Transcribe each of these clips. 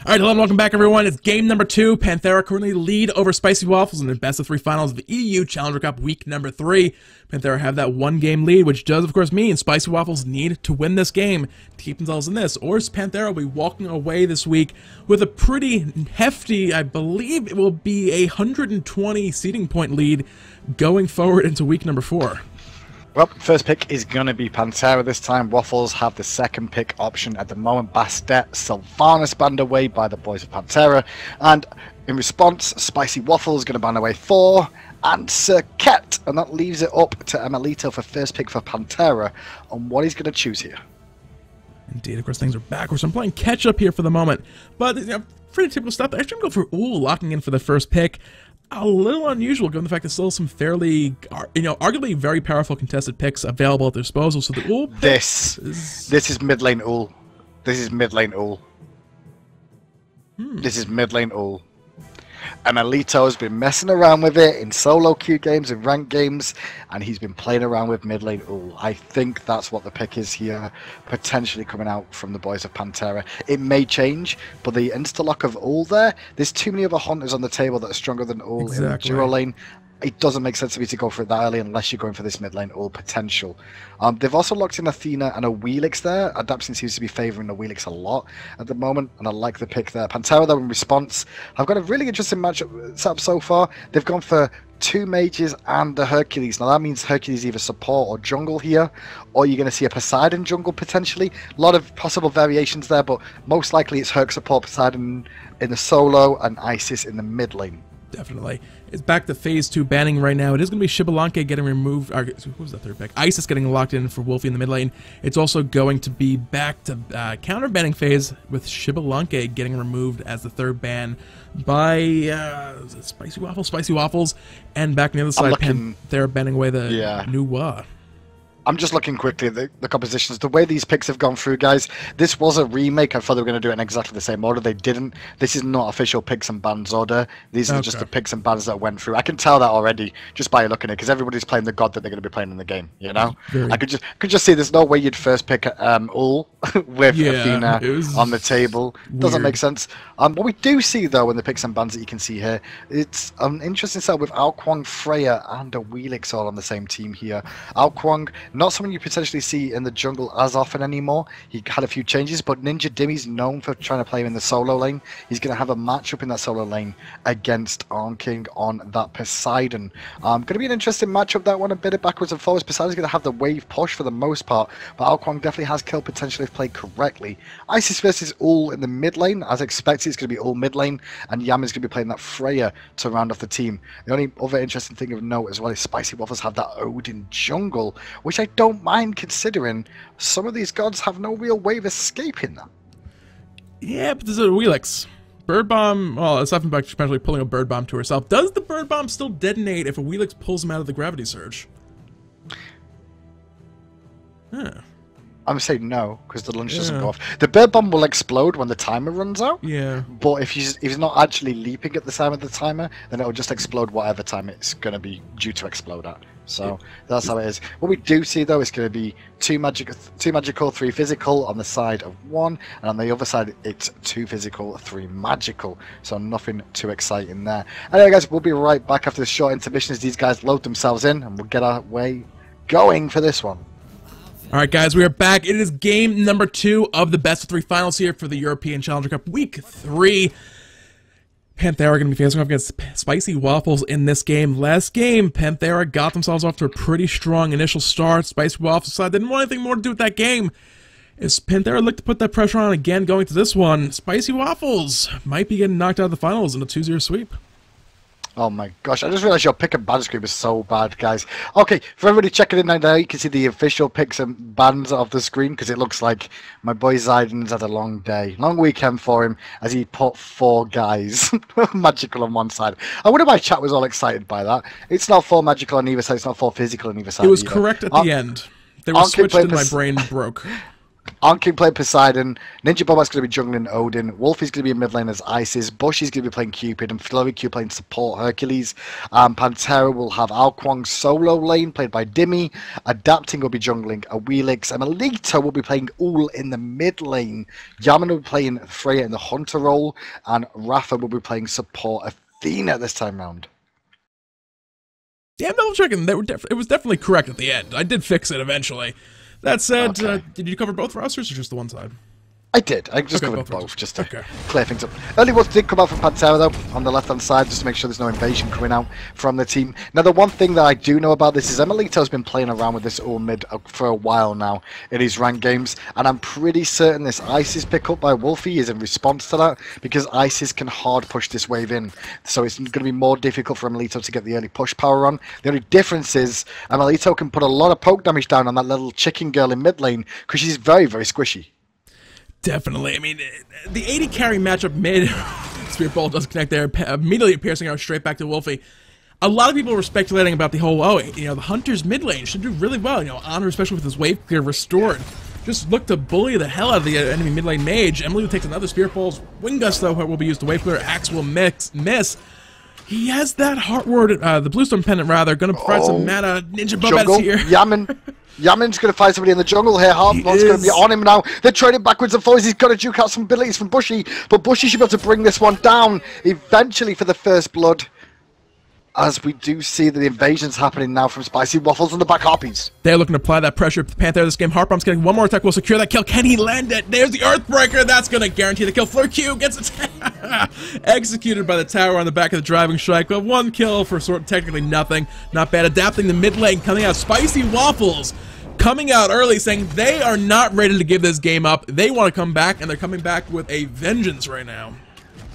All right, hello and welcome back, everyone. It's game number 2. Panthera currently lead over Spicy Waffles in the best-of-3 finals of the EU Challenger Cup week number 3. Panthera have that one-game lead, which does, of course, mean Spicy Waffles need to win this game to keep themselves in this, or Panthera will be walking away this week with a pretty hefty, I believe it will be a 120 seeding point lead going forward into week number 4. Well, first pick is going to be Panthera this time. Waffles have the second pick option at the moment. Bastet, Sylvanas banned away by the boys of Panthera. And in response, Spicy Waffles is going to ban away 4 and Cirquet. And that leaves it up to Emelito for first pick for Panthera on what he's going to choose here. Indeed, of course, things are backwards. I'm playing catch-up here for the moment. But, pretty typical stuff. Actually, I'm going for Ullr locking in for the first pick. A little unusual given the fact there's still some fairly, arguably very powerful contested picks available at their disposal. So the Ullr pick this is mid lane Ullr. This is mid lane Ullr. This is mid lane Ullr. Emelito has been messing around with it in solo queue games and ranked games, and he's been playing around with mid lane Ullr. I think that's what the pick is here, potentially coming out from the boys of Panthera. It may change, but the insta-lock of Ullr there's too many other hunters on the table that are stronger than Ullr in the duo lane. It doesn't make sense to me to go for it that early unless you're going for this mid lane Ullr potential. They've also locked in Athena and Awilix there. Adaption seems to be favouring Awilix a lot at the moment, and I like the pick there. Panthera, though, in response, have got a really interesting matchup set up so far. They've gone for 2 mages and the Hercules. Now that means Hercules either support or jungle here, or you're going to see a Poseidon jungle potentially. A lot of possible variations there, but most likely it's Herc support, Poseidon in the solo, and Isis in the mid lane. Definitely. It's back to phase 2 banning right now. It is going to be Shibalanke getting removed. Who was that third pick? Isis getting locked in for Wolfie in the mid lane. It's also going to be back to counter banning phase with Shibalanke getting removed as the third ban by Spicy Waffles, and back on the other side, Panthera banning away the new Wa. I'm just looking quickly at the compositions. The way these picks have gone through, guys, this was a remake. I thought they were going to do it in exactly the same order. They didn't. This is not official picks and bans order. These are just the picks and bans that went through. I can tell that already just by looking at it, because everybody's playing the god that they're going to be playing in the game, you know? I could just see there's no way you'd first pick Ullr with Athena on the table. Doesn't make sense. What we do see, though, in the picks and bans that you can see here, it's an interesting setup with Kuang, Freya, and Awilix all on the same team here. Kuang, not someone you potentially see in the jungle as often anymore. He had a few changes, but Ninja Dimmy's known for trying to play him in the solo lane. He's going to have a matchup in that solo lane against King on that Poseidon. Going to be an interesting matchup, that one, a bit of backwards and forwards. Poseidon's going to have the wave push for the most part, but Kuang definitely has kill potential if played correctly. Isis versus Ullr in the mid lane. As expected, it's going to be Ullr mid lane, and Yam is going to be playing that Freya to round off the team. The only other interesting thing of note as well is Spicy Waffles have that Odin jungle, which I don't mind considering some of these gods have no real way of escaping that. Yeah, but there's a Awilix. Bird Bomb, well, aside from potentially pulling a Bird Bomb to herself, does the Bird Bomb still detonate if Awilix pulls him out of the Gravity Surge? Huh. I'm saying no, because the launch doesn't go off. The Bird Bomb will explode when the timer runs out. Yeah. But if he's not actually leaping at the time of the timer, then it'll just explode whatever time it's going to be due to explode at. So that's how it is. What we do see, though, is going to be 2 magical, 3 physical on the side of 1, and on the other side it's 2 physical, 3 magical. So nothing too exciting there. Anyway, guys, we'll be right back after this short intermission as these guys load themselves in, and we'll get our way going for this one. Alright guys, we are back. It is game number 2 of the best of 3 finals here for the European Challenger Cup week 3. Panthera are going to be facing off against Spicy Waffles in this game. Last game, Panthera got themselves off to a pretty strong initial start. Spicy Waffles decided they didn't want anything more to do with that game. As Panthera looked to put that pressure on again going to this one, Spicy Waffles might be getting knocked out of the finals in a 2-0 sweep. Oh my gosh, I just realized your pick and ban screen was so bad, guys. Okay, for everybody checking in now, you can see the official picks and bans of the screen, because it looks like my boy Zaiden's had a long day. Long weekend for him, as he put 4 guys magical on one side. I wonder why chat was all excited by that. It's not 4 magical on either side, it's not 4 physical on either side. It was correct at the end. They were switched and my brain broke. Anking playing Poseidon, Ninja Bobat's going to be jungling Odin, Wolfie's going to be in mid lane as Isis, Bushy's going to be playing Cupid, and Flurry Q playing support Hercules. Pantera will have Kuang solo lane played by Dimmy, Adapting will be jungling Awilix, and Melito will be playing Ullr in the mid lane. Yaman will be playing Freya in the hunter role, and Rafa will be playing support Athena this time round. Yeah, I'm double checking. It was definitely correct at the end. I did fix it eventually. That said, did you cover both rosters or just the one side? I did. I just covered both just to clear things up. Early ones did come out from Pantera, though, on the left-hand side, just to make sure there's no invasion coming out from the team. Now, the one thing that I do know about this is Melito's been playing around with this Ullr mid for a while now in his ranked games, and I'm pretty certain this Isis pickup by Wolfie is in response to that, because Isis can hard push this wave in, so it's going to be more difficult for Melito to get the early push power on. The only difference is Melito can put a lot of poke damage down on that little chicken girl in mid lane, because she's very, very squishy. Definitely. I mean, the 80 carry matchup mid, Spirit Ball does connect there, immediately piercing out straight back to Wolfie. A lot of people were speculating about the whole, the Hunter's mid lane should do really well, Honor, especially with his wave clear restored. Just look to bully the hell out of the enemy mid lane mage. Emily takes another Spirit Ball's Wing Gust, though, will be used to wave clear. Axe will miss. He has that Heart Ward, the Bluestone Pendant, rather, gonna provide some mana. Ninja Bobat's here. Yaman's going to find somebody in the jungle here. Harmon's going to be on him now. They're trading backwards and forwards. He's got to duke out some abilities from Bushy, but Bushy should be able to bring this one down eventually for the first blood. As we do see the invasions happening now from Spicy Waffles and the back Harpies. They're looking to apply that pressure to the Panther this game. Heartbomb's getting one more attack. Will secure that kill. Can he land it? There's the Earthbreaker. That's going to guarantee the kill. Fleur Q gets it. Executed by the tower on the back of the driving strike. But one kill for technically nothing. Not bad. Adapting the mid lane. Coming out. Spicy Waffles coming out early saying they are not ready to give this game up. They want to come back, and they're coming back with a vengeance right now.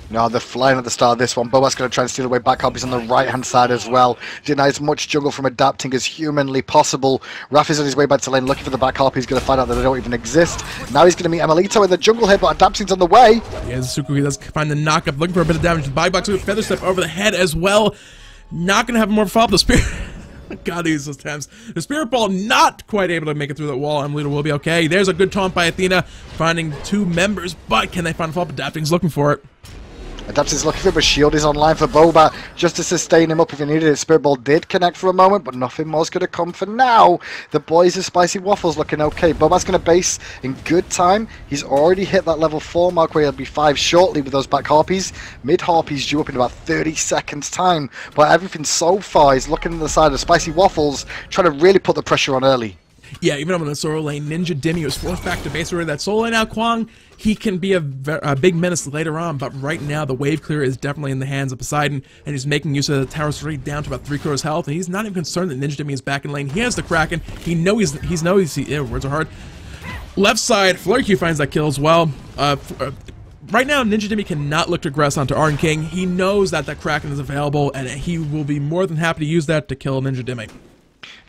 No, they're flying at the start of this one. Boba's going to try and steal away back Harpies on the right-hand side as well. Deny as much jungle from Adapting as humanly possible. Raph is on his way back to lane looking for the back Harpies. Going to find out that they don't even exist. Now he's going to meet Melito in the jungle here, but Adapting's on the way. Yeah, Suku does find the knock-up, looking for a bit of damage. The buy box with Feather Step over the head as well. Not going to have more follow-up. The Spirit... God, these attempts. The Spirit Ball not quite able to make it through that wall. Melito will be okay. There's a good taunt by Athena, finding two members, but can they find a follow-up? Adapting's looking for it. Adapting's looking for him, but shield is online for Boba just to sustain him up if he needed it. Spirit Ball did connect for a moment, but nothing more's going to come for now. The boys of Spicy Waffles looking okay. Boba's going to base in good time. He's already hit that level 4 mark where he'll be 5 shortly with those back Harpies. Mid Harpies due up in about 30 seconds time. But everything so far is looking at the side of Spicy Waffles, trying to really put the pressure on early. Yeah, even on the solo lane, Ninja Dimmy was forced back to base. That solo lane now, Kuang, he can be a big menace later on, but right now the wave clear is definitely in the hands of Poseidon, and he's making use of the tower's already down to about 3/4 health, and he's not even concerned that Ninja Dimmy is back in lane. He has the Kraken. He knows words are hard. Left side, Fleur Q finds that kill as well. Right now, Ninja Dimmy cannot look to aggress onto Arn King. He knows that that Kraken is available, and he will be more than happy to use that to kill Ninja Dimmy.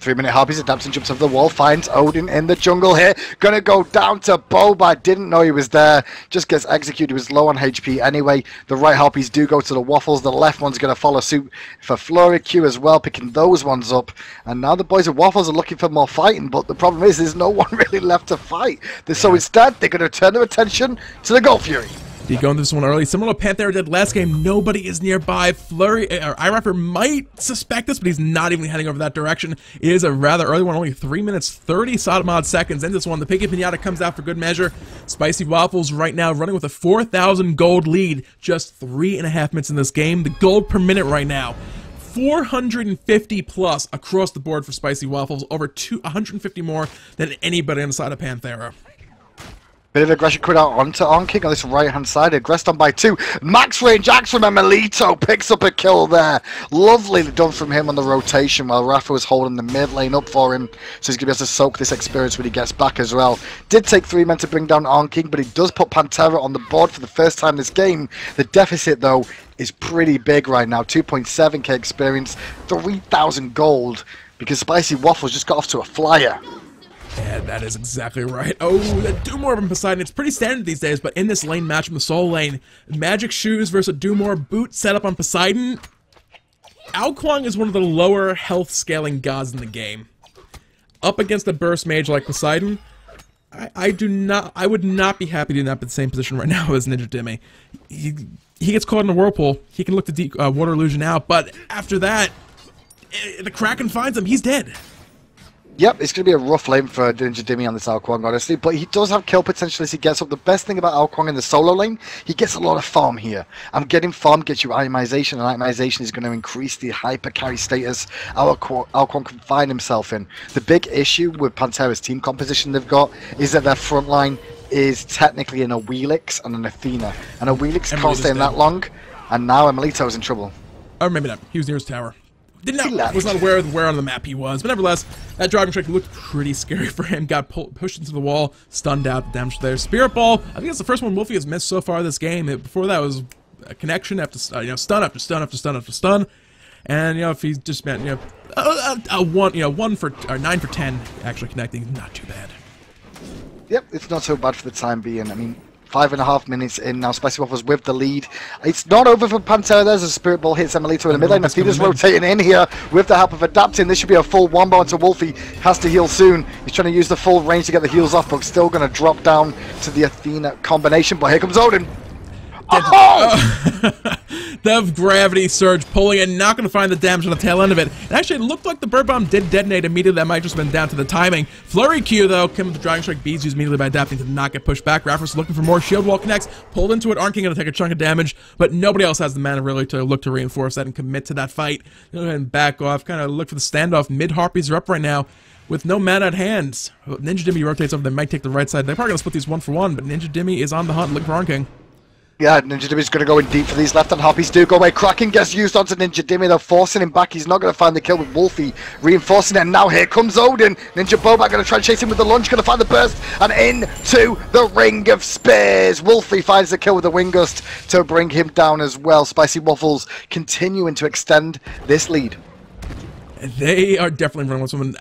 3-minute Harpies, Adapting jumps over the wall, finds Odin in the jungle here. Gonna go down to Boba, didn't know he was there. Just gets executed, he was low on HP anyway. The right Harpies do go to the Waffles, the left one's gonna follow suit for Flurry Q as well, picking those ones up. And now the boys of Waffles are looking for more fighting, but the problem is there's no one really left to fight. So instead, they're gonna turn their attention to the Gold Fury. He going this one early. Similar to Panther did last game, nobody is nearby. iRapper might suspect this, but he's not even heading over that direction. It is a rather early one, only 3 minutes 30 odd seconds in this one. The Piggy Pinata comes out for good measure. Spicy Waffles right now running with a 4,000 gold lead, just 3.5 minutes in this game. The gold per minute right now, 450 plus across the board for Spicy Waffles, over 150 more than anybody on the side of Panthera. Bit of aggression coming out onto Onking on this right-hand side. Aggressed on by 2. Max range axe from Melito picks up a kill there. Lovely done from him on the rotation while Rafa was holding the mid lane up for him. So he's going to be able to soak this experience when he gets back as well. Did take 3 men to bring down Onking, but he does put Pantera on the board for the first time this game. The deficit, though, is pretty big right now. 2.7k experience, 3,000 gold, because Spicy Waffles just got off to a flyer. Yeah, that is exactly right. Oh, the Doomore from Poseidon. It's pretty standard these days, but in this lane match, in the soul lane, Magic Shoes versus a Doomore boot set up on Poseidon. Kuang is one of the lower health scaling gods in the game. Up against a burst mage like Poseidon, I do not. I would not be happy to not be in the same position right now as Ninja Dimmy. He gets caught in a whirlpool. He can look the water illusion out, but after that, the Kraken finds him. He's dead. Yep, it's going to be a rough lane for Ninja Dimmy on this Kuang, honestly, but he does have kill potential as he gets up. The best thing about Kuang in the solo lane, he gets a lot of farm here. Getting farm gets you itemization, and itemization is going to increase the hyper carry status Kuang can find himself in. The big issue with Pantera's team composition they've got is that their front line is technically an Awilix and an Athena. And Awilix can't stay in that long, and now Emilito's in trouble. Or maybe not. He was near his tower. Was not aware of where on the map he was, but nevertheless, that driving strike looked pretty scary for him. Got pushed into the wall, stunned out, the damage there. Spirit Ball, I think that's the first one Wolfie has missed so far this game. Before that was a connection after stun after stun after stun after stun, and if he's just meant 9 for 10 actually connecting, not too bad. Yep, it's not so bad for the time being. I mean, 5.5 minutes in now. Spicy Waffles with the lead. It's not over for Pantera. There's a Spirit Ball hits Emilito in the mid lane. Athena's rotating in here with the help of adapting. This should be a full wombo into Wolfie. Has to heal soon. He's trying to use the full range to get the heals off, but still going to drop down to the Athena combination. But here comes Odin. Oh! The gravity surge pulling and not going to find the damage on the tail end of it. It actually looked like the bird bomb did detonate immediately. That might just have been down to the timing. Flurry Q though, came with the Dragon Strike bees used immediately by adapting to not get pushed back. Raffles looking for more. Shield wall connects, pulled into it. Aren't going to take a chunk of damage, but nobody else has the mana really to look to reinforce that and commit to that fight. Go ahead and back off. Kind of look for the standoff. Mid Harpies are up right now with no mana at hand. Ninja Dimmy rotates over. They might take the right side. They're probably going to split these 1-for-1, but Ninja Dimmy is on the hunt looking for King. Yeah, Ninja Dimmy's going to go in deep for these left-hand Harpies do go away. Kraken gets used onto Ninja Dimmy. They're forcing him back. He's not going to find the kill with Wolfie. Reinforcing it. And now here comes Odin. Ninja Bobak going to try and chase him with the lunge. Going to find the burst. And into the Ring of Spears. Wolfie finds the kill with the Wind Gust to bring him down as well. Spicy Waffles continuing to extend this lead. They are definitely running with someone.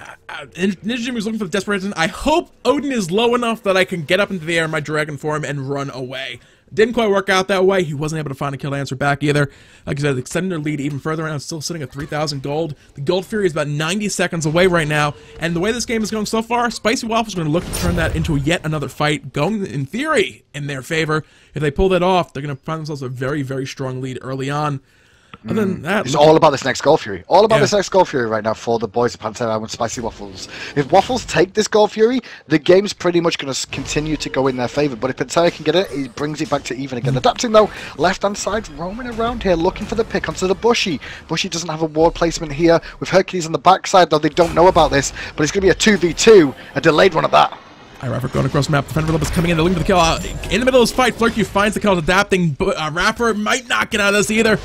Ninja Jimmy was looking for the desperation. I hope Odin is low enough that I can get up into the air in my dragon form and run away. Didn't quite work out that way. He wasn't able to find a kill to answer back either. Like I said, extending their lead even further, and still sitting at 3,000 gold. The Gold Fury is about 90 seconds away right now, and the way this game is going so far, Spicy Waffles are going to look to turn that into yet another fight, going, in theory, in their favor. If they pull that off, they're going to find themselves a very, very strong lead early on. Other than that, it's all about this next Gold Fury. All about this next Gold Fury right now for the boys of Pantera and Spicy Waffles. If Waffles take this Gold Fury, the game's pretty much going to continue to go in their favor. But if Pantera can get it, he brings it back to even again. Adapting though, left-hand side, roaming around here, looking for the pick onto the Bushy. Bushy doesn't have a ward placement here. With Hercules on the backside, though, they don't know about this. But it's going to be a 2v2, a delayed one at that. Rapper going across the map. Defender is coming in. They're looking for the kill. In the middle of this fight, Flurky finds the kill, adapting. Rapper might not get out of this either.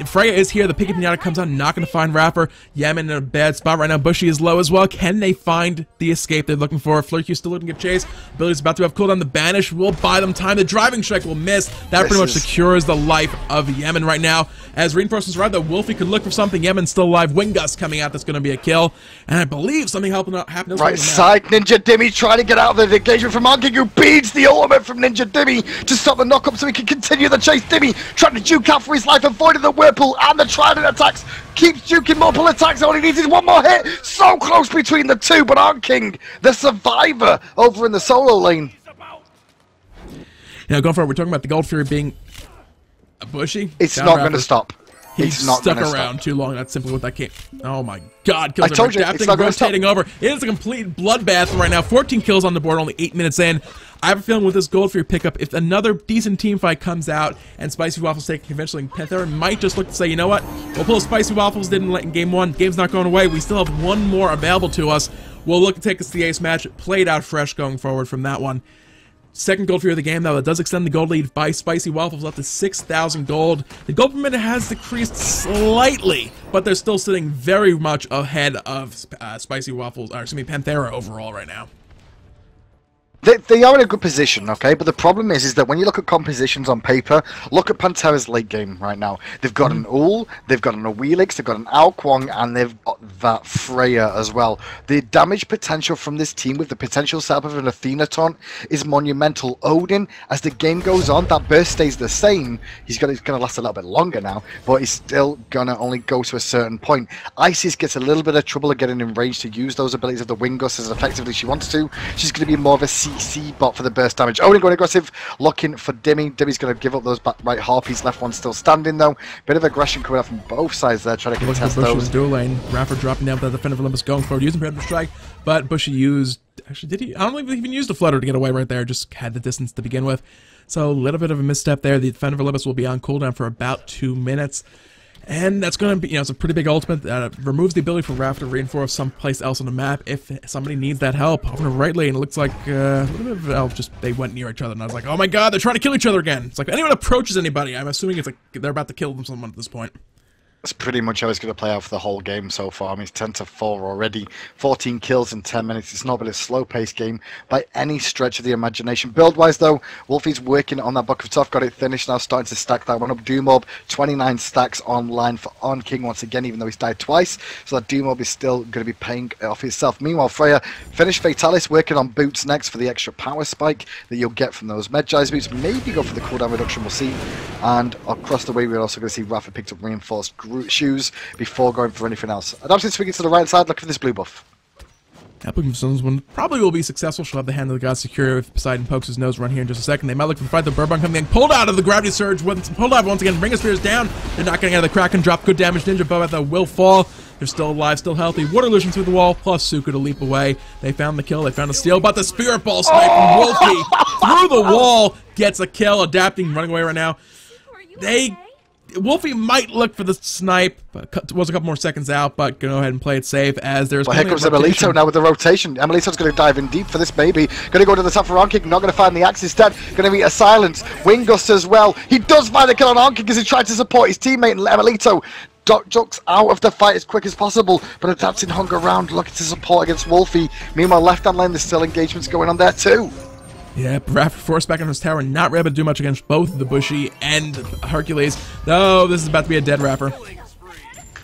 Freya is here. The Picky Pinata comes on. Not going to find Rapper. Yemen in a bad spot right now. Bushy is low as well. Can they find the escape they're looking for? Flurky still looking to get chased. Ability's about to have cooldown. The Banish will buy them time. The Driving Strike will miss. That pretty much secures the life of Yemen right now. As reinforcements arrive, though, Wolfie could look for something. Yemen's still alive. Wind Gust coming out. That's going to be a kill. And I believe something happened. Right side. Ninja Dimmy trying to get out of the engagement from King, who beats the ultimate from Ninja Dimmy to stop the knock-up so he can continue the chase. Dimmy trying to duke out for his life, avoiding the Whirlpool and the Trident attacks. Keeps duking multiple attacks. All he needs is one more hit. So close between the two, but King, the survivor, over in the solo lane. Now, going forward, we're talking about the Gold Fury being a Bushy. It's not going to stop. He's stuck around too long. That's simply what that came. Oh my God! Kills I told you, it's not rotating over. It is a complete bloodbath right now. 14 kills on the board, only 8 minutes in. I have a feeling with this Gold Fury pickup, if another decent team fight comes out and Spicy Waffles take conventionally, Pantera might just look to say, you know what? We'll pull Spicy Waffles didn't let in game one. Game's not going away. We still have one more available to us. We'll look to take us to the ace match. Played out fresh going forward from that one. Second Gold Fury of the game, though, that does extend the gold lead by Spicy Waffles up to 6,000 gold. The gold per minute has decreased slightly, but they're still sitting very much ahead of Spicy Waffles, or excuse me, Pantera overall right now. They are in a good position, okay? But the problem is that when you look at compositions on paper, look at Pantera's late game right now. They've got an Ullr, they've got an Awilix, they've got an Kuang, and they've got that Freya as well. The damage potential from this team with the potential setup of an Athena taunt is monumental. Odin, as the game goes on, that burst stays the same. He's going to last a little bit longer now, but he's still going to only go to a certain point. Isis gets a little bit of trouble of getting in range to use those abilities of the Wing Gust as effectively as she wants to. She's going to be more of a CC bot for the burst damage. Odin going aggressive, looking for Dimmy. Dimmy's going to give up those back right harpies. Left one still standing though. Bit of aggression coming out from both sides there, trying to contest those. Dual lane. Raffer dropping down with the Defender of Olympus going forward, using Predator Strike, but Bushy used... Actually, did he? I don't know if he even used a Flutter to get away right there. Just had the distance to begin with. So a little bit of a misstep there. The Defender of Olympus will be on cooldown for about 2 minutes. And that's going to be, it's a pretty big ultimate that removes the ability for Raph to reinforce someplace else on the map if somebody needs that help. Over the right lane, it looks like a little bit of just they went near each other, and I was like, oh my god, they're trying to kill each other again. It's like, if anyone approaches anybody, I'm assuming it's like they're about to kill someone at this point. That's pretty much how it's going to play out for the whole game so far. I mean, it's 10-4 already. 14 kills in 10 minutes. It's not been a slow-paced game by any stretch of the imagination. Build-wise, though, Wolfie's working on that Book of Tough. Got it finished now, starting to stack that one up. Doom 29 stacks online for On King once again, even though he's died twice. So that Doom is still going to be paying off itself. Meanwhile, Freya finished Fatalis, working on boots next for the extra power spike that you'll get from those Medjai's boots. Maybe go for the cooldown reduction, we'll see. And across the way, we're also going to see Rafa picked up reinforced shoes before going for anything else. Adapting swinging to the right side, look for this blue buff. That looking for someone probably will be successful. She'll have the hand of the gods secure if Poseidon pokes his nose run here in just a second. They might look for the fight. The Burbon coming in, pulled out of the gravity surge, pulled out once again. Ring of Spears down. They're not getting out of the Kraken drop. Good damage. Ninja Boba will fall. They're still alive, still healthy. Water illusion through the wall, plus Suka to leap away. They found the kill. They found a steal, but the Spirit Ball snipe from Wolfie through the wall gets a kill. Adapting, running away right now. Wolfie might look for the snipe. Was a couple more seconds out, but go ahead and play it safe as there's. Well, here comes Emilito now with the rotation. Emilito's going to dive in deep for this baby. Going to go to the top for On King. Not going to find the axe instead. Going to meet a silence. Wing Gust as well. He does find the kill on On King as he tried to support his teammate Emilito. Ducks out of the fight as quick as possible, but Adapting hung around looking to support against Wolfie. Meanwhile, left-hand lane, there's still engagements going on there too. Yeah, Raph forced back on his tower, not able to do much against both the Bushy and Hercules. No, this is about to be a dead Rapper.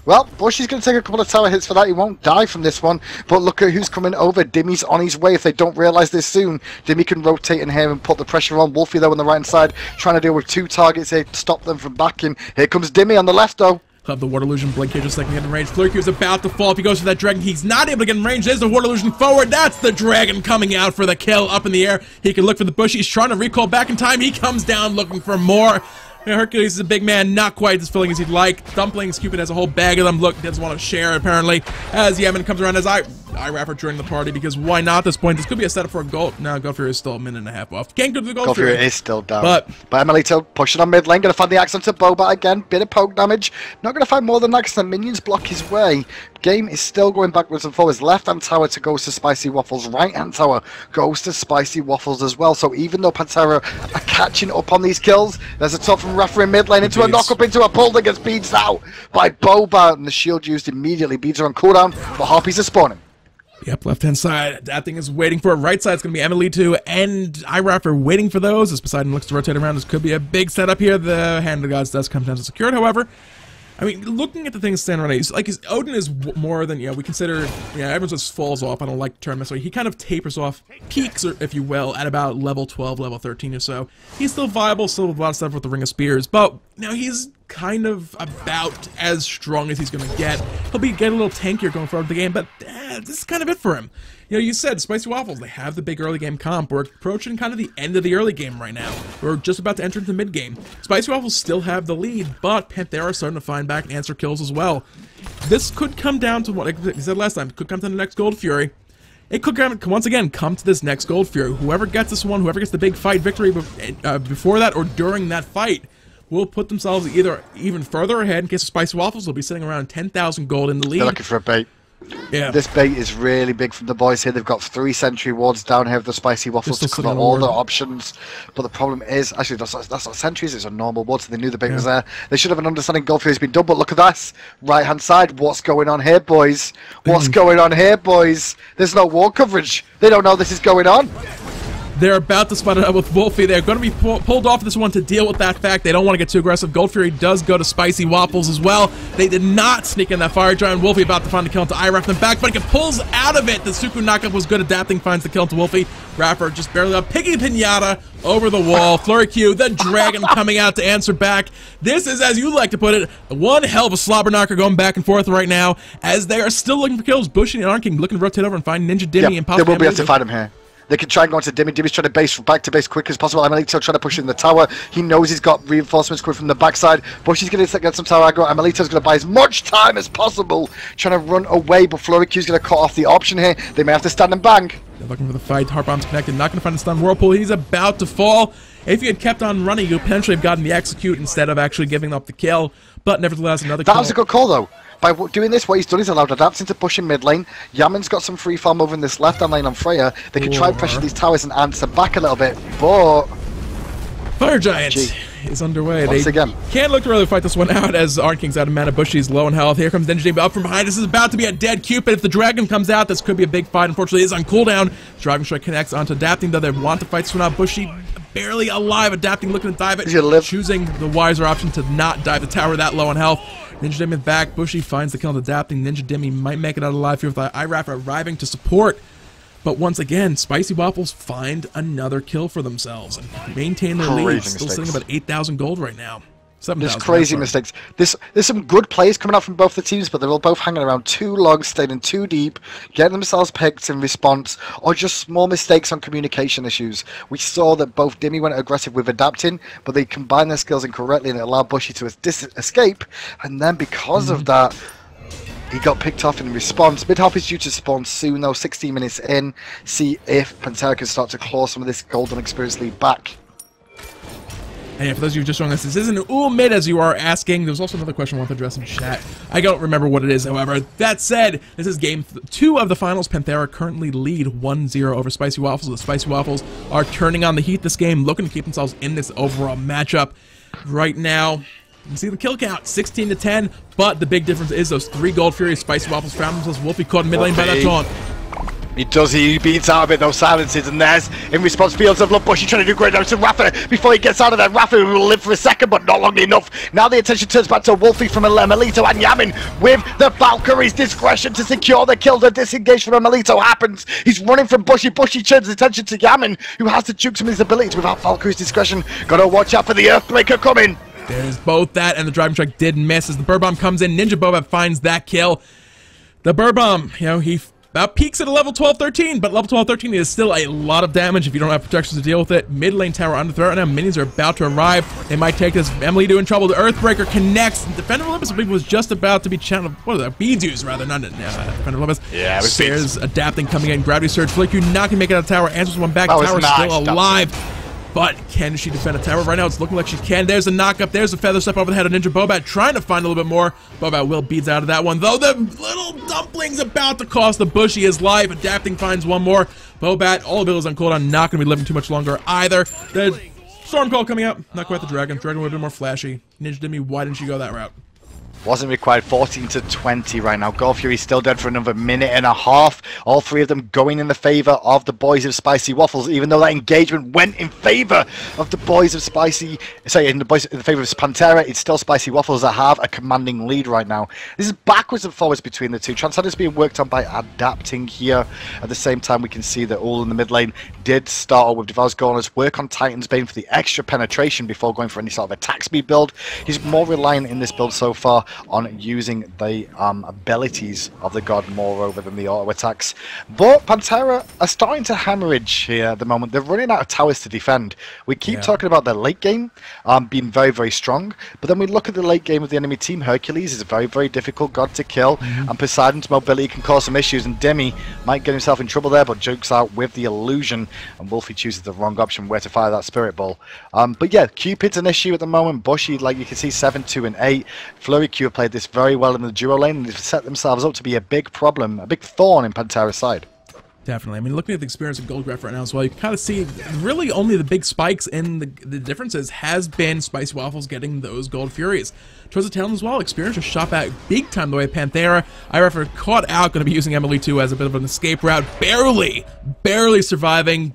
Well, Bushy's going to take a couple of tower hits for that. He won't die from this one, but look at who's coming over. Dimmy's on his way. If they don't realise this soon, Dimmy can rotate in here and put the pressure on. Wolfie, though, on the right hand side, trying to deal with 2 targets here to stop them from backing. Here comes Dimmy on the left, though. Have the Water Illusion blink here just a second, get in range. Flurky is about to fall. If he goes for that dragon, he's not able to get in range. There's the Water Illusion forward. That's the dragon coming out for the kill up in the air. He can look for the bush. He's trying to recall back in time. He comes down looking for more. Hercules is a big man, not quite as filling as he'd like. Dumplings, Cupid has a whole bag of them. Look, doesn't want to share, apparently. As Yemen comes around as I Rapper joining the party, because why not at this point? This could be a setup for a gold. No, Gold Fury is still a minute and a half off. Can't go to the Gold Fury. Is still down. But Emilito pushing on mid lane, going to find the axe onto Boba again. Bit of poke damage. Not going to find more than that because the minions block his way. Game is still going backwards and forwards. Left-hand tower to goes to Spicy Waffles. Right-hand tower goes to Spicy Waffles as well. So even though Pantera are catching up on these kills, there's a top from Rafa in mid lane into a knock-up into a pull that gets beads out by Boba. And the shield used immediately. Beads are on cooldown, but Harpies are spawning. Yep, left-hand side. That thing is waiting for it. Right side's going to be Emilito and Irapper waiting for those. As Poseidon looks to rotate around, this could be a big setup here. The Hand of the Gods does come down to secured, however. I mean, looking at the things standing right now, Odin is more than, we consider, everyone just falls off. I don't like the term necessarily. He kind of tapers off, peaks, or if you will, at about level 12, level 13 or so. He's still viable, still with a lot of stuff with the Ring of Spears, but, he's kind of about as strong as he's going to get. He'll get a little tankier going forward the game, but this is kind of it for him. You said Spicy Waffles, they have the big early game comp. We're approaching kind of the end of the early game right now. We're just about to enter into mid game. Spicy Waffles still have the lead, but Panthera is starting to find back and answer kills as well. This could come down to what I said last time. It could come to the next Gold Fury. It could once again come to this next Gold Fury. Whoever gets this one, whoever gets the big fight victory before that or during that fight, will put themselves either even further ahead in case of Spicy Waffles. They'll be sitting around 10,000 gold in the lead. They're looking for a bait. Yeah. This bait is really big from the boys here. They've got 3 sentry wards down here with the Spicy Waffles to cover all the options. But the problem is, actually, that's not sentries, it's a normal ward, so they knew the bait was there. They should have an understanding Gold Fury's been done, but look at this. Right-hand side, what's going on here, boys? What's going on here, boys? There's no ward coverage. They don't know this is going on. They're about to spot it up with Wolfie. They're going to be pulled off this one to deal with that fact. They don't want to get too aggressive. Gold Fury does go to Spicy Waffles as well. They did not sneak in that Fire Giant. Wolfie about to find the kill into Iraf in the back, but he pulls out of it. The Suku knockup was good. Adapting finds the kill into Wolfie. Rapper just barely up. Piggy Pinata over the wall. Flurry Q, the dragon coming out to answer back. This is, as you like to put it, one hell of a slobber knocker going back and forth right now as they are still looking for kills. Bushy and Arnking looking to rotate over and find Ninja Dimmy and possibly they will be able to find him here. They can try and go into Dimmy. Dimmy's trying to back to base quick as possible. Amelito trying to push in the tower. He knows he's got reinforcements coming from the backside. Bushy's going to get some tower aggro. Amelito's going to buy as much time as possible, trying to run away, but Flurry Q's going to cut off the option here. They may have to stand and bang. They're looking for the fight. Heart Bomb's connected. Not going to find the stun Whirlpool. He's about to fall. If you had kept on running, you potentially have gotten the execute instead of actually giving up the kill. But nevertheless, another kill. That was a good call, though. By doing this, what he's done is allowed Adapting to push in mid lane. Yaman's got some free farm over in this left-hand lane on Freya. They can try and pressure these towers and answer back a little bit, but... Fire Giant is underway. Once again. Can't look to really fight this one out as Arnking's out of mana. Bushy's low in health. Here comes Ninja Dimmy up from behind. This is about to be a dead Cupid. If the dragon comes out, this could be a big fight. Unfortunately, it is on cooldown. Dragon Strike connects onto Adapting, though they want to fight this one out. Bushy barely alive. Adapting, looking to dive it. Choosing the wiser option to not dive the tower that low in health. Ninja Dimmy back. Bushy finds the kill on Adapting. Ninja Dimmy might make it out alive here with Iraf arriving to support. But once again, Spicy Waffles find another kill for themselves and maintain their lead. Still sitting about 8,000 gold right now. 7,000. There's crazy mistakes. There's some good plays coming out from both the teams, but they're all both hanging around too long, staying in too deep, getting themselves picked in response, or just small mistakes on communication issues. We saw that both Dimmy went aggressive with Adapting, but they combined their skills incorrectly and it allowed Bushy to escape. And then because of that, he got picked off in response. Mid-hop is due to spawn soon, though, 16 minutes in. See if Pantera can start to claw some of this golden experience lead back. And yeah, for those of you just joining us, this isn't Ullr mid, as you are asking. There's also another question I want to address in chat. I don't remember what it is, however. That said, this is game 2 of the finals. Panthera currently lead 1-0 over Spicy Waffles. The Spicy Waffles are turning on the heat this game, looking to keep themselves in this overall matchup. Right now, you can see the kill count, 16-10, but the big difference is those 3 Gold Fury. Spicy Waffles found themselves Wolfie caught in mid lane by that taunt. He beats out a bit those silences, and there's, in response, Fields of Love. Bushy trying to do great damage to Rafa before he gets out of there. Rafa will live for a second, but not long enough. Now the attention turns back to Wolfie from Melito, and Yamin with the Valkyrie's discretion to secure the kill. The disengage from Melito happens. He's running from Bushy. Bushy turns his attention to Yamin, who has to juke some of his abilities without Valkyrie's discretion. Gotta watch out for the Earthbreaker coming. There's both that, and the Driving Strike did miss as the Bird Bomb comes in. Ninja Boba finds that kill. The Bird Bomb, you know, he about peaks at a level 12-13, but level 12-13 is still a lot of damage if you don't have protections to deal with it. Mid lane tower under threat right now. Minions are about to arrive. They might take this. Emily in trouble. The Earthbreaker connects. Defender Olympus, I believe, was just about to be channeled. What are that? Beads used, rather. Not Defender Olympus. Yeah, it was Stairs Adapting coming in. Gravity Surge. Flick, you not gonna make it out of the tower. Answers one back. The tower's still alive. But can she defend a tower? Right now, it's looking like she can. There's a knock-up. There's a feather step over the head of Ninja Bobat, trying to find a little bit more. Bobat will beats out of that one, though. The little dumpling's about to cost the Bushy his life. Adapting finds one more. Bobat, all abilities on cooldown, not going to be living too much longer either. The Storm Call coming up. Not quite the Dragon. Dragon would have been more flashy. Ninja Dimmy, why didn't she go that route? Wasn't required. 14-20 right now. Gold Fury's still dead for another minute and a half. All 3 of them going in the favor of the boys of Spicy Waffles, even though that engagement went in favor of the boys of Spicy. Sorry, in the favor of Pantera. It's still Spicy Waffles that have a commanding lead right now. This is backwards and forwards between the two. Transcend is being worked on by Adapting here. At the same time, we can see that Ullr in the mid lane did start off with Devour's Gauntlets, work on Titan's Bane for the extra penetration before going for any sort of attack speed build. He's more reliant in this build so far on using the abilities of the god more over than the auto attacks. But Pantera are starting to hemorrhage here at the moment. They're running out of towers to defend. We keep talking about their late game being very, very strong, but then we look at the late game of the enemy team. Hercules is a very, very difficult god to kill, and Poseidon's mobility can cause some issues, and Demi might get himself in trouble there, but jokes out with the illusion, and Wolfie chooses the wrong option where to fire that Spirit Ball. But yeah, Cupid's an issue at the moment. Bushy, like you can see, 7, 2, and 8. Flurry Q have played this very well in the duo lane, and they've set themselves up to be a big problem, a big thorn in Pantera's side. Definitely. I mean, looking at the experience of Goldgraph right now as well, you can kind of see really only the big spikes in the differences has been Spicy Waffles getting those Gold Furies. Towards the tail as well, experience just shot back big time the way Panthera. Iref caught out, going to be using Emily 2 as a bit of an escape route, barely surviving.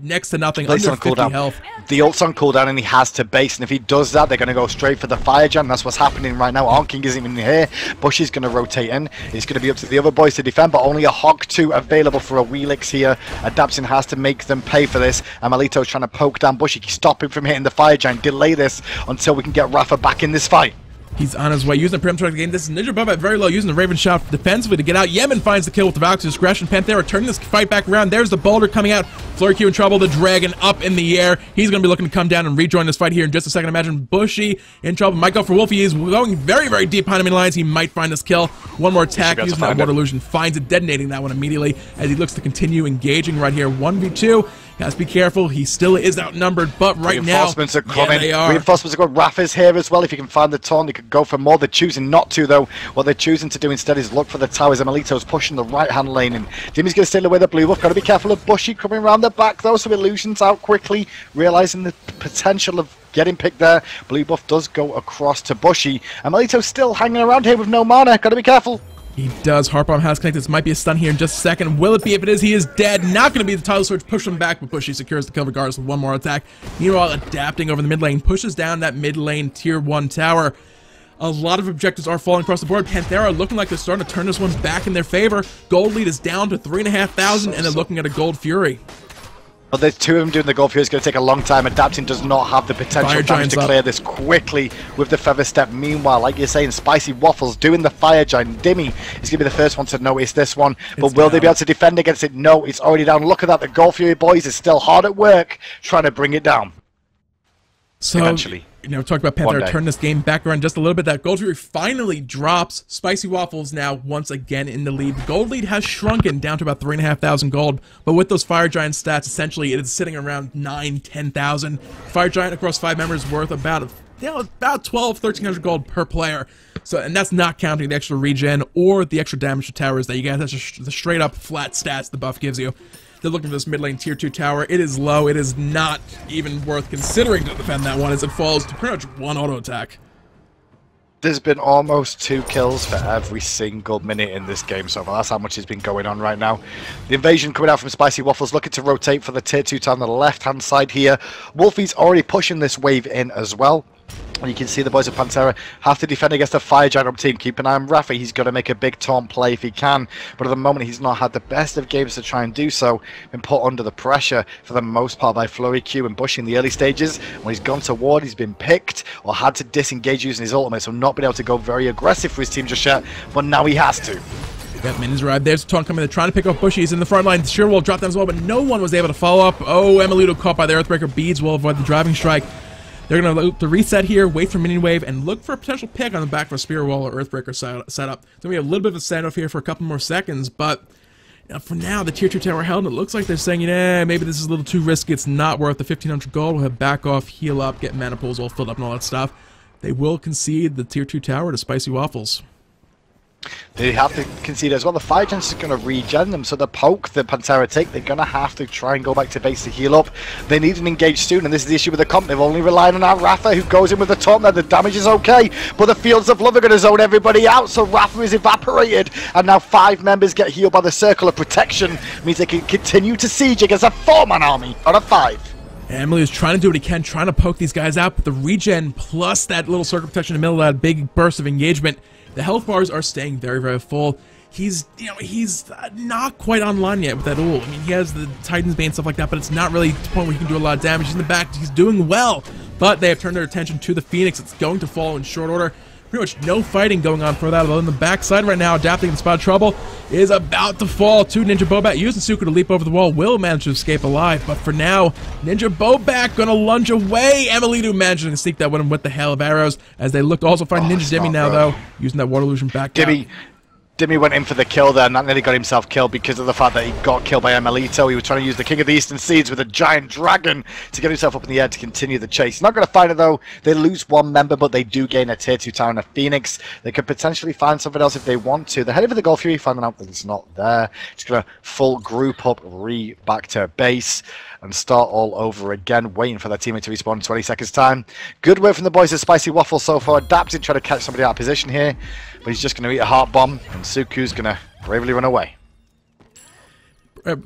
next to nothing, Place under on 50 cooldown. health. The ult's on cooldown and he has to base, and if he does that, they're going to go straight for the fire giant. That's what's happening right now. Arn King isn't even here. Bushy's going to rotate in. It's going to be up to the other boys to defend, but only a Hog 2 available for Awilix here. Adapting has to make them pay for this. And Melito's trying to poke down Bushy, stop him from hitting the fire giant, delay this until we can get Rafa back in this fight. He's on his way, using the perimeter to gain. This is Ninja Boba very low, using the Raven shot defensively to get out. Yemen finds the kill with the Valk's discretion. Panthera turning this fight back around. There's the Boulder coming out. Flurry Q in trouble. The Dragon up in the air. He's going to be looking to come down and rejoin this fight here in just a second. Imagine Bushy in trouble. Might go for Wolfie. He's going very, very deep behind enemy lines. He might find this kill. One more attack using that Water Illusion. Finds it, detonating that one immediately as he looks to continue engaging right here. 1v2. Has to be careful. He still is outnumbered, but right now, reinforcements are coming. Yeah, they are. Reinforcements are good. Rafa's here as well. If you can find the taunt, they could go for more. They're choosing not to, though. What they're choosing to do instead is look for the towers. Melito's pushing the right-hand lane, and Jimmy's going to steal away the blue buff. Got to be careful of Bushy coming around the back, though, so Illusion's out quickly, realizing the potential of getting picked there. Blue buff does go across to Bushy, and Melito's still hanging around here with no mana. Got to be careful. He does. Harp Bomb has connected. This might be a stun here in just a second. Will it be? If it is, he is dead. Not going to be the title switch. Push him back, but Bushy secures the kill regardless with one more attack. Meanwhile, adapting over the mid lane, pushes down that mid lane tier 1 tower. A lot of objectives are falling across the board. Panthera looking like they're starting to turn this one back in their favor. Gold lead is down to 3,500, and they're looking at a Gold Fury. Well, there's 2 of them doing the Gold Fury. It's going to take a long time. Adapting does not have the potential damage to clear this quickly with the Feather Step. Meanwhile, like you're saying, Spicy Waffles doing the Fire Giant. Dimmy is going to be the first one to notice this one. But will they be able to defend against it? No, it's already down. Look at that. The Gold Fury boys is still hard at work trying to bring it down. So, eventually. You know, talk about Panthera turn this game back around just a little bit. That Gold Fury finally drops. Spicy Waffles now once again in the lead. The gold lead has shrunken down to about 3,500 gold, but with those Fire Giant stats, essentially it is sitting around 10,000. Fire Giant across 5 members worth about 1,200-1,300 gold per player. So, and that's not counting the extra regen or the extra damage to towers that you get. That's just the straight up flat stats the buff gives you. They're looking for this mid lane tier 2 tower. It is low. It is not even worth considering to defend that one as it falls to pretty much 1 auto attack. There's been almost 2 kills for every single minute in this game so far. That's how much has been going on right now. The invasion coming out from Spicy Waffles, looking to rotate for the tier 2 tower on the left-hand side here. Wolfie's already pushing this wave in as well. And you can see the boys of Panthera have to defend against a Fire Giant up team. Keep an eye on Rafa. He's got to make a big taunt play if he can. But at the moment, he's not had the best of games to try and do so. Been put under the pressure for the most part by Flurry Q and Bush in the early stages. When he's gone to ward, he's been picked or had to disengage using his ultimate. So not been able to go very aggressive for his team just yet. But now he has to. Got minions arrived. There's Taunt coming. They're trying to pick off Bushy. He's in the front line. Sure will drop them as well, but no one was able to follow up. Oh, Emelito caught by the Earthbreaker. Beads will avoid the driving strike. They're going to loop the reset here, wait for minion wave, and look for a potential pick on the back of a Spear Wall or Earthbreaker setup. So we have a little bit of a standoff here for a couple more seconds, but for now, the tier 2 tower held, and it looks like they're saying, maybe this is a little too risky. It's not worth the 1,500 gold. We'll have back off, heal up, get mana pools all filled up and all that stuff. They will concede the tier 2 tower to Spicy Waffles. They have to concede as well. The Fire Giants are going to regen them, so the poke the Panthera take, they're going to have to try and go back to base to heal up. They need an engage soon, and this is the issue with the comp. They've only relied on our Rafa, who goes in with the taunt there. The damage is okay, but the Fields of Love are going to zone everybody out, so Rafa is evaporated, and now 5 members get healed by the Circle of Protection. Means they can continue to siege against a 4-man army, not a 5. Emily is trying to do what he can, trying to poke these guys out, but the regen plus that little Circle of Protection in the middle of that big burst of engagement, the health bars are staying very, very full. He's not quite online yet with that ult. I mean, he has the Titan's Bane and stuff like that, but it's not really to the point where he can do a lot of damage. He's in the back. He's doing well, but they have turned their attention to the Phoenix. It's going to fall in short order. Pretty much no fighting going on for that, although in the backside right now, adapting in spot trouble is about to fall to Ninja Bobat. Using Suku to leap over the wall, will manage to escape alive, but for now, Ninja Bobat gonna lunge away. Emelito managing to sneak that one with the hail of arrows, as they look to also find Ninja Dimmy now, though, using that Water Illusion back down. Dimmy went in for the kill there, and that nearly got himself killed because of the fact that he got killed by Emelito. He was trying to use the King of the Eastern Seeds with a giant dragon to get himself up in the air to continue the chase. Not going to find it though. They lose 1 member, but they do gain a tier 2 tower and a Phoenix. They could potentially find something else if they want to. They're heading for the Gold Fury, finding out that it's not there. Just going to full group up, back to base, and start all over again, waiting for their teammate to respawn in 20 seconds time. Good work from the boys of Spicy Waffles so far, adapting, trying to catch somebody out of position here, but he's just going to eat a heart bomb, and Suku's going to bravely run away.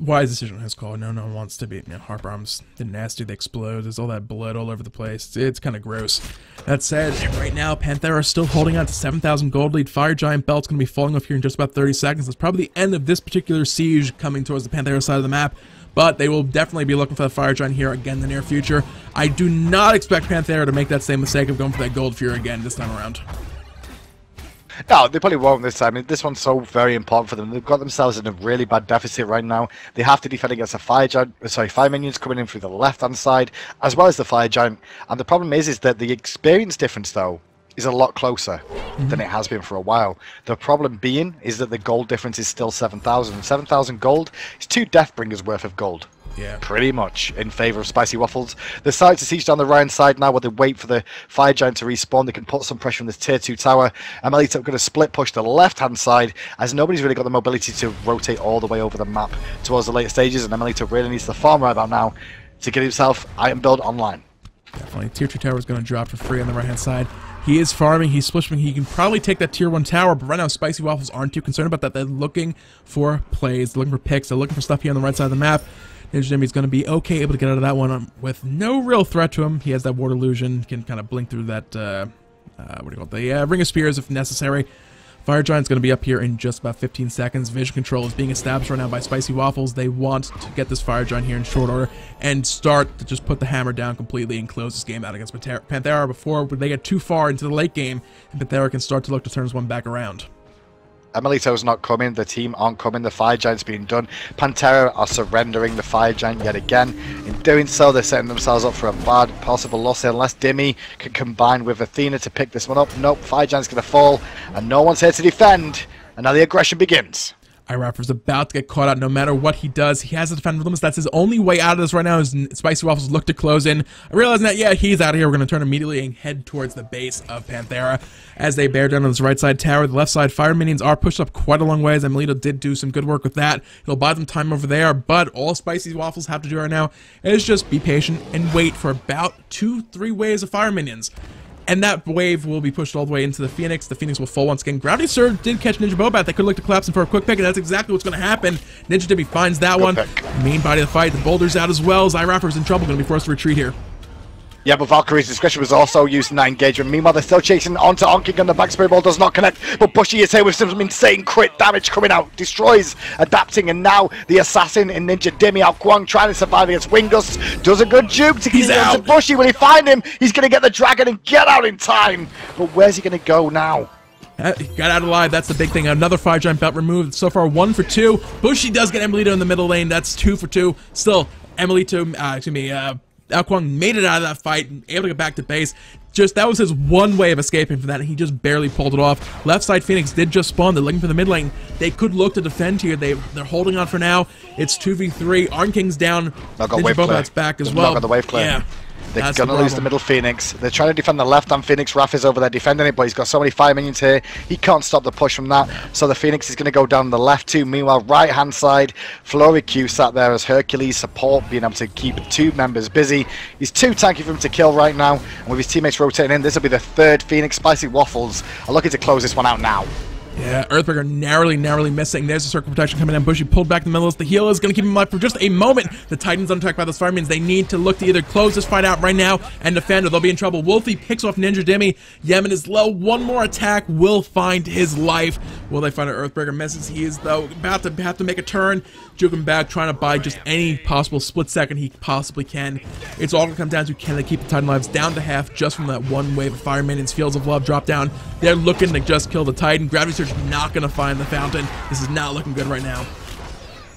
Wise decision his call. No one wants to be, harp arms. They're nasty, they explode. There's all that blood all over the place. It's kind of gross. That said, right now, Panthera is still holding on to 7,000 gold lead. Fire Giant Belt's going to be falling off here in just about 30 seconds. That's probably the end of this particular siege coming towards the Panthera side of the map. But they will definitely be looking for the Fire Giant here again in the near future. I do not expect Panthera to make that same mistake of going for that Gold Fury again this time around. No, they probably won't this time. I mean, this one's so very important for them. They've got themselves in a really bad deficit right now. They have to defend against a fire minions coming in through the left-hand side, as well as the Fire Giant. And the problem is that the experience difference, though, is a lot closer than it has been for a while. The problem being is that the gold difference is still 7,000. 7,000 gold is 2 Deathbringers worth of gold. Yeah. Pretty much in favour of Spicy Waffles. The sides are sieged down the right side now, where they wait for the Fire Giant to respawn. They can put some pressure on this tier 2 tower. Amelito going to split push the left hand side, as nobody's really got the mobility to rotate all the way over the map towards the later stages, and Amelito really needs to farm right about now to get himself item build online. Definitely. Tier 2 tower is going to drop for free on the right hand side. He is farming, he's splishing, he can probably take that tier 1 tower, but right now Spicy Waffles aren't too concerned about that. They're looking for plays, they're looking for picks, they're looking for stuff here on the right side of the map. Ninja Jimmy's going to be okay, able to get out of that one with no real threat to him. He has that water illusion, can kind of blink through that, what do you call it, the Ring of Spears if necessary. Fire Giant's going to be up here in just about 15 seconds. Vision control is being established right now by Spicy Waffles. They want to get this Fire Giant here in short order and start to just put the hammer down completely and close this game out against Panthera before they get too far into the late game and Panthera can start to look to turn this one back around. Amelito's not coming, the team aren't coming, the Fire Giant's being done. Panthera are surrendering the Fire Giant yet again. In doing so, they're setting themselves up for a bad possible loss unless Dimmy can combine with Athena to pick this one up. Nope, Fire Giant's going to fall, and no one's here to defend. And now the aggression begins. hi-rez about to get caught out no matter what he does. He has to defend with limits. That's his only way out of this right now is Spicy Waffles look to close in. I realize that, yeah, he's out of here. We're going to turn immediately and head towards the base of Panthera as they bear down on this right side tower. The left side fire minions are pushed up quite a long ways. Amelito did do some good work with that. He'll buy them time over there, but all Spicy Waffles have to do right now is just be patient and wait for about 2-3 waves of fire minions. And that wave will be pushed all the way into the Phoenix. The Phoenix will fall once again. Grounding Surge did catch Ninja Bobat. They could look to collapse him for a quick pick, and that's exactly what's going to happen. Ninja Dibby finds that one. Main body of the fight. The Boulder's out as well. hi-rez in trouble. Going to be forced to retreat here. Yeah, but Valkyrie's discretion was also used in that engagement. Meanwhile, they're still chasing onto Onking, and the back spirit ball does not connect. But Bushy is here with some insane crit damage coming out. Destroys, adapting, and now the assassin in Ninja Dimmy out. Kuang trying to survive against Wingus. Does a good juke to get into Bushy. Will he find him? He's going to get the dragon and get out in time. But where's he going to go now? Got out alive, that's the big thing. Another Fire Giant belt removed. So far, 1 for 2. Bushy does get Amelito in the middle lane. That's 2 for 2. Still, Amelito, Kuang made it out of that fight, able to get back to base. Just, that was his one way of escaping from that, and he just barely pulled it off. Left side Phoenix did just spawn. They're looking for the mid lane. They could look to defend here. They're holding on for now. It's 2v3. Arn King's down. Ninja Bobat's back as well. Not got the wave clear. Yeah. They're going to lose the middle Phoenix. They're trying to defend the left-hand Phoenix. Raph is over there defending it, but he's got so many fire minions here. He can't stop the push from that. So the Phoenix is going to go down the left too. Meanwhile, right-hand side, Flurry Q sat there as Hercules support, being able to keep 2 members busy. He's too tanky for him to kill right now. And with his teammates rotating in, this will be the 3rd Phoenix. Spicy Waffles are looking to close this one out now. Yeah, Earthbreaker narrowly missing. There's a circle protection coming in. Bushy pulled back in the middle. The heal is going to keep him alive for just a moment. The Titan's unattacked by those fire minions. They need to look to either close this fight out right now and defend, or they'll be in trouble. Wolfie picks off Ninja Dimmy. Yemen is low. One more attack will find his life. Will they find an Earthbreaker? Misses. He is, though, about to have to make a turn. Juke him back, trying to buy just any possible split second he possibly can. It's all going to come down to, can they keep the Titan lives down to half just from that one wave of fire minions. Fields of Love drop down. They're looking to just kill the Titan. Gravity Surge not going to find the fountain. This is not looking good right now.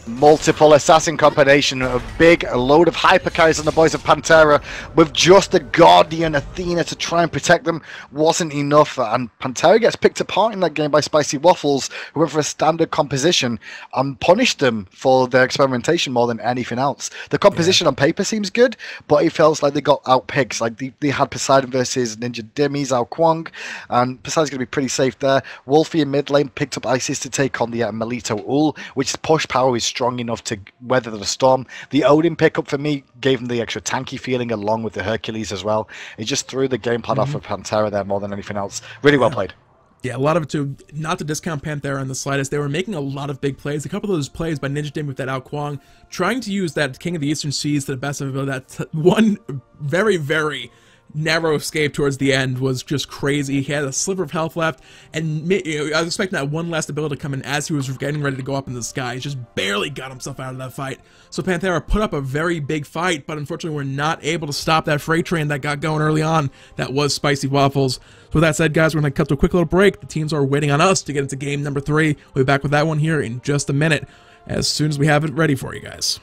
Multiple assassin combination, a big load of hyper carries on the boys of Panthera with just the Guardian Athena to try and protect them wasn't enough, and Panthera gets picked apart in that game by Spicy Waffles, who went for a standard composition and punished them for their experimentation more than anything else. The composition on paper seems good, but it feels like they got outpicked. Like they had Poseidon versus Ninja Dimmy, Kuang, and Poseidon's going to be pretty safe there. Wolfie in mid lane picked up Isis to take on the Amelito Ullr, which push power is strong enough to weather the storm. The Odin pickup for me gave him the extra tanky feeling along with the Hercules as well. It just threw the game plan off of Panthera there more than anything else. Really well played. Yeah, a lot of it too. Not to discount Panthera in the slightest. They were making a lot of big plays. A couple of those plays by Ninja Dim with that out Kuang, trying to use that King of the Eastern Seas to the best of ability. That one very, very narrow escape towards the end was just crazy. He had a sliver of health left, and I was expecting that one last ability to come in as he was getting ready to go up in the sky. He just barely got himself out of that fight. So Panthera put up a very big fight, but unfortunately we're not able to stop that freight train that got going early on. That was Spicy Waffles. So with that said, guys, we're going to cut to a quick little break. The teams are waiting on us to get into game number 3. We'll be back with that one here in just a minute, as soon as we have it ready for you guys.